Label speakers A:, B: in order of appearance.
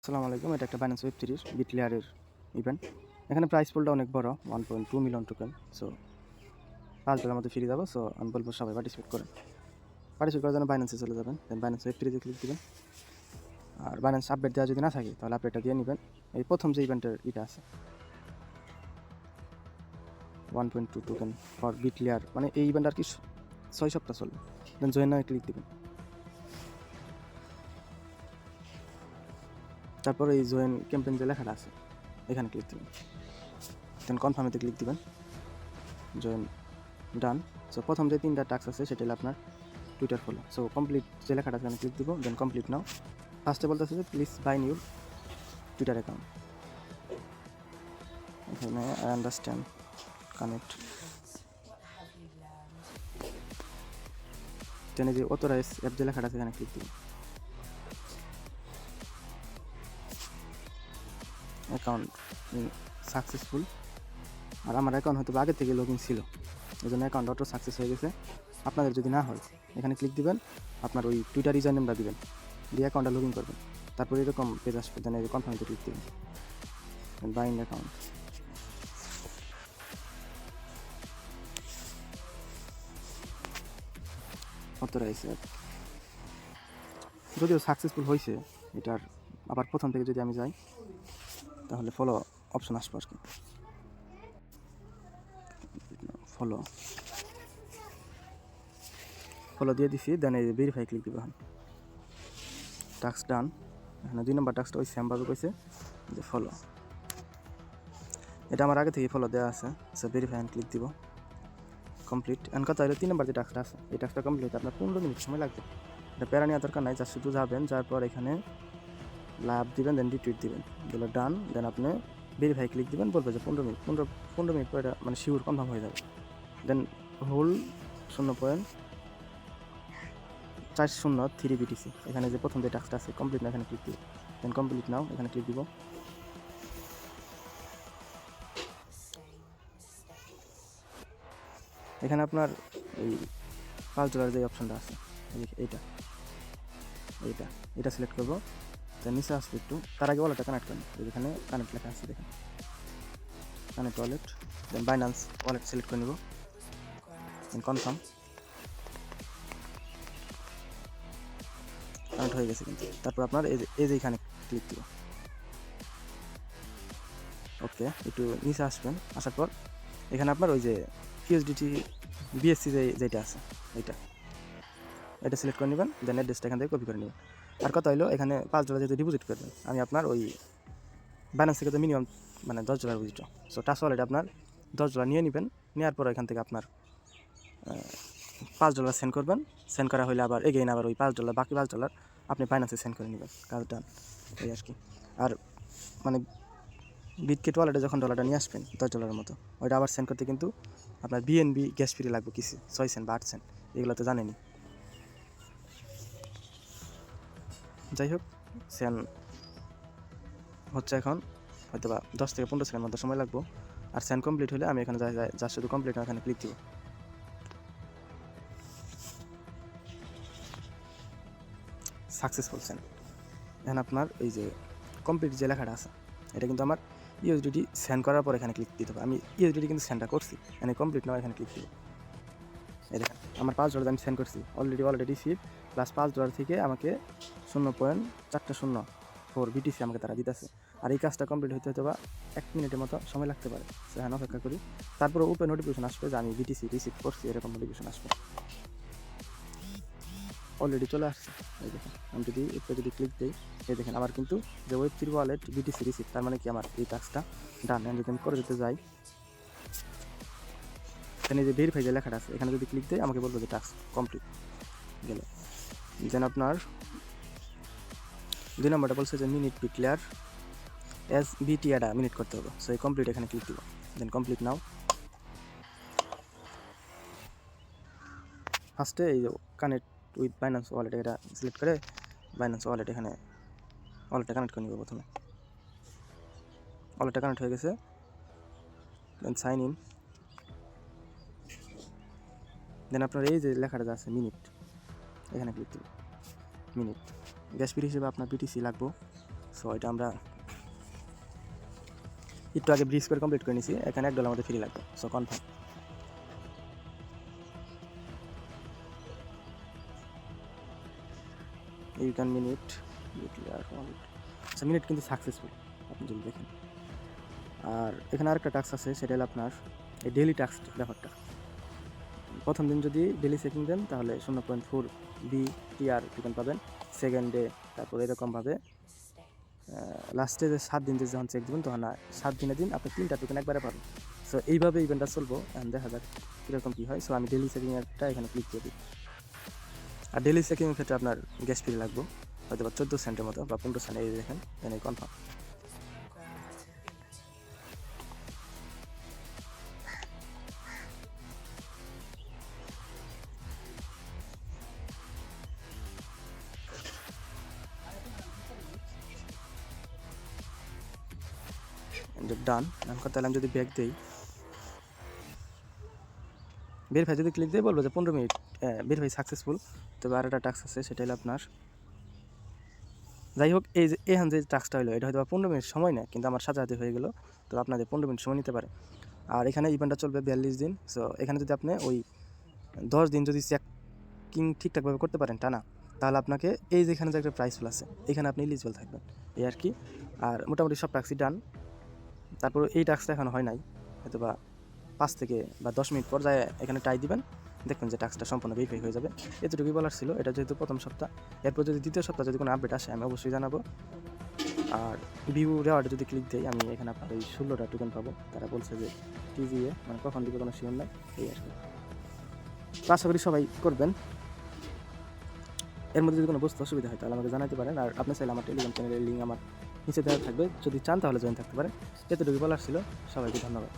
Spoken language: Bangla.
A: আসসালামু আলাইকুম। এটা একটা বাইন্যান্স ওয়েব সিরিজ বিটলেয়ারের ইভেন্ট। এখানে প্রাইস পুলটা অনেক বড়, 1.2 মিলিয়ন টোকেন। সো $5 মতো ফ্রি যাবো। সো আমি বলবো সবাই পার্টিসিপেট করেন। পার্টিসিপেট করার জন্য বাইন্যান্সে চলে যাবেন, দেন বাইন্যান্স ওয়েব সিরিজে ক্লিক দিবেন। আর বাইন্যান্স আপডেট দেওয়া যদি না থাকে তাহলে আপডেটটা দিয়ে নেবেন। এই প্রথম যে ইভেন্টের এটা আছে 1.2 টোকেন ফর বিটলেয়ার, মানে এই ইভেন্ট আর কি 6 সপ্তাহ চলবে। দেন জয়েন নামে ক্লিক দিবেন। তারপর এই জয়েন ক্যাম্পেইন যে লেখাটা আছে এখানে ক্লিক দিবেন। দেন কনফার্মেতে ক্লিক দিবেন। জয়েন ডান। সো প্রথম যে 3টা টাস্ক আছে সেটা হলো আপনার টুইটার ফলো। সো কমপ্লিট যে লেখাটা আছে ক্লিক দিব, দেন কমপ্লিট নাও। ফার্স্টে বলতেছে যে please bind your Twitter account. এখানে আই আন্ডারস্ট্যান্ড কানেক্ট, দেন যে অথরাইজ অ্যাপ যে লেখাটা আছে এখানে ক্লিক দিব। Account successful. আর আমার অ্যাকাউন্ট হয়তো আগে থেকে লগ ইন ছিল, এই জন্য অ্যাকাউন্ট অটো সাকসেস হয়ে গেছে। আপনাদের যদি না হয় এখানে ক্লিক দিবেন, আপনার ওই টুইটার ইউজার নেমটা দিবেন, দিয়ে অ্যাকাউন্টটা লগ ইন করবেন। তারপর এরকম পেজ আসবে, দেন এই কনফার্মে ক্লিক দিবেন, বাইন অ্যাকাউন্ট। অথরাইজ অ্যাপ যদিও সাকসেসফুল হয়েছে, এটার আবার প্রথম থেকে যদি আমি যাই তাহলে ফলো অপশন আসবে আর কি। ফলো ফলো দিয়ে দিছি, দেন এই ভেরিফাই ক্লিক দিব। এখন টাস্ক ডান। এখানে 2 নম্বর টাস্কটা ওই সেমভাবে কইছে যে ফলো, এটা আমার আগে থেকে ফলো দেওয়া আছে। সো ভেরিফাই ক্লিক দিব, কমপ্লিট। এখন কথা হলো 3 নম্বর যে টাস্কটা আছে এই টাস্কটা কমপ্লিট আপনার 15 মিনিট সময় লাগবে। এটা প্যারা নেওয়ার দরকার নাই, যা শুধু যাবেন, যার পর এখানে লাভ দিবেন, দেন রিটুইট দিবেন, দিলে ডান। দেন আপনি ভেরিফাই ক্লিক দিবেন, বলবে যে 15 মিনিট পর এটা মানে শিওর কনফার্ম হয়ে যাবে। দেন হোল 0.403 বিটিসি, এখানে যে প্রথম যে টাস্কটা আছে কমপ্লিট না, এখানে ক্লিক দিব, দেন কমপ্লিট নাও, এখানে ক্লিক দিব। এখানে আপনার এই $5 যে অপশনটা আছে এইটা এইটা এটা সিলেক্ট করবো। দেন নিচে আসবে একটু, তার আগে ওয়ালেটটা কানেক্ট করেন। এখানে কানেক্ট লেখা আছে, দেখেন কানেক্ট ওয়ালেট। দেন বাইন্যান্স ওয়ালেট সিলেক্ট করে নিব, দেন কনফার্ম। কানেক্ট হয়ে গেছে কিন্তু। তারপর আপনার এই যে এখানে ক্লিক দিব। ওকে, একটু নিচে আসবেন, আসার পর এখানে আপনার ওই যে ইউএসডিটি বিএসসি যেটা আছে এটা সিলেক্ট করে নেবেন, দেন অ্যাড্রেসটা এখান থেকে কপি করে নেবেন। আর কথা হলো এখানে $5 যেহেতু ডিপোজিট করবেন, আমি আপনার ওই বাইন্যান্স থেকে তো মিনিমাম মানে $10 উইথড্র। সো টাচ ওয়ালেটে আপনার $10 নিয়ে নেবেন, নেওয়ার পর এখান থেকে আপনার $5 সেন্ড করবেন। সেন্ড করা হলে আবার এগেইন আবার ওই $5 বাকি $5 আপনি বাইন্যান্সে সেন্ড করে নেবেন, কাজ ডান। এই আর কি। আর মানে বিটকেট ওয়ালেটে যখন ডলারটা নিয়ে আসবেন $10 মতো, ওইটা আবার সেন্ড করতে কিন্তু আপনার বিএনবি গ্যাস ফ্রি লাগবে কিছু, 6 সেন্ট বা 8 সেন্ট, এগুলো তো জানেনি। যাই হোক, সেন্ড হচ্ছে এখন, হয়তো বা 10 থেকে 15 সেকেন্ড মতো সময় লাগবে। আর সেন্ড কমপ্লিট হলে আমি এখানে যা শুধু কমপ্লিট না এখানে ক্লিক দিব। Successful send. এখন আপনার এই যে কমপ্লিট যে লেখাটা আছে এটা কিন্তু আমার ইউএসডিটি সেন্ড করার পর এখানে ক্লিক দিতে হবে। আমি ইউএসডিটি কিন্তু সেন্ডটা করছি, এখানে কমপ্লিট নাও, এখানে ক্লিক দিব। এই দেখেন আমার $5 আমি সেন্ড করছি অলরেডি রিসিভ, প্লাস $5 থেকে আমাকে 0.404 বিটিসি আমাকে তারা দিতেছে। আর এই কাজটা কমপ্লিট হতে বা 1 মিনিটের মতো সময় লাগতে পারে। সেখানে অপেক্ষা করি, তারপরে উপরে নোটিফিকেশন আসবে যে আমি বিটিসি রিসিভ করছি, এরকম নোটিফিকেশন আসবে। অলরেডি চলে আসছে, এই দেখেন। আমি যদি ক্লিক দিই, এই দেখেন আবার কিন্তু যে ওয়েব3 ওয়ালেট বিটিসি রিসিভ, তার মানে কি আমার এই টাস্কটা ডান। যদি আমি করে দিতে যাই, এখানে যে ভেরিফাই যে লেখাটা আছে এখানে যদি ক্লিক দিই আমাকে বলবো যে টাস্ক কমপ্লিট গেল। দেন আপনার 2 নম্বরটা বলছে যে মিনিট ডিক্লেয়ার এস বিটিআটা মিনিট করতে হবে। সো এই কমপ্লিট এখানে ক্লিক দিব, দেন কমপ্লিট নাও। ফার্স্টে এই কানেক্ট উইথ বাইন্যান্স ওয়ালেট এটা সিলেক্ট করে বাইন্যান্স ওয়ালেট এখানে ওয়ালেটটা কানেক্ট করে নিব। প্রথমে ওয়ালেটটা কানেক্ট হয়ে গেছে, দেন সাইন ইন। দেন আপনার এই যে লেখাটা আছে মিনিট, এখানে ক্লিক দিব। মিনিট গ্যাস ফ্রি হিসেবে আপনার বিটিসি লাগবে সো এটা আমরা একটু আগে ব্রিজ করে কমপ্লিট করে নিছি, এখানে $1 আমাদের ফ্রি লাগবে। So confirm. You can minute, আচ্ছা মিনিট কিন্তু সাকসেসফুল আপনি যদি দেখেন। আর এখানে আরেকটা টাস্ক আছে, সেটা হলো আপনার এই ডেইলি টাস্ক ব্যাপারটা। প্রথম দিন যদি ডেইলি চেকিং দেন তাহলে 0.4 BTR টোকেন পাবেন সেকেন্ডে। তারপর এরকমভাবে লাস্টে যে 7 দিন যখন চেক দেবেন তখন 7 দিন আপনি 3টা টোকেন একবারে পাবেন। সো এইভাবে ইভেন্টটা চলবো, দেখা যাক কীরকম কী হয়। সো আমি ডেইলি চেকিংটা এখানে ক্লিক করে দিই। আর ডেইলি চেকিংয়ের ক্ষেত্রে আপনার গ্যাস ফ্রি লাগবে হয়তো বা 14 সেন্টের মতো বা 15 সেন্ট, এই দেখেন এখানে কনফার্ম। ডান তাহলে আমি যদি ব্যাক দিই, ভেরিফাই যদি ক্লিক দিয়ে বলবো যে 15 মিনিট ভেরিফাই সাকসেসফুল। তবে আর একটা টাস্ক আছে, সেটা হলো আপনার, যাই হোক এই যে এখান যে টাস্কটা হলো এটা হয়তো 15 মিনিট সময় নেয়, কিন্তু আমার সাথে হয়ে গেলো। তো আপনাদের 15 মিনিট সময় নিতে পারে। আর এখানে ইভেন্টটা চলবে 42 দিন। সো এখানে যদি আপনি ওই 10 দিন যদি চেকিং ঠিকঠাকভাবে করতে পারেন টানা, তাহলে আপনাকে এই যেখানে যে একটা প্রাইস ফুল আছে এখানে আপনি এলিজিবল থাকবেন, এই আর কি। আর মোটামুটি সব টাস্কই ডান। তারপর এই টাস্কটা এখন হয় নাই, হয়তো বা 5 থেকে বা 10 মিনিট পর যায় এখানে ট্রাই দিবেন, দেখবেন যে টাস্কটা সম্পূর্ণ ভেরিফাই হয়ে যাবে। এতটুকুই বলার ছিল, এটা যেহেতু প্রথম সপ্তাহ। এরপর যদি দ্বিতীয় সপ্তাহ যদি কোনো আপডেট আসে আমি অবশ্যই জানাবো। আর ভিউ রেওয়ার্ডে যদি ক্লিক দিই আমি এখানে আপনার এই 16টা টোকেন পাবো। তারা বলছে যে টিজিএ মানে কখন দিবে কোনো শিওর নাই, এই আর কি। আশা করি সবাই করবেন। এর মধ্যে যদি কোনো বুঝতে অসুবিধা হয় তাহলে আমাকে জানাতে পারেন। আর আপনি চাইলে আমার টেলিগ্রাম চ্যানেলের লিঙ্ক আমার নিচে দেওয়া থাকবে, যদি চান তাহলে জয়েন থাকতে পারেন। এতটুকু বলার ছিল, সবাইকে ধন্যবাদ।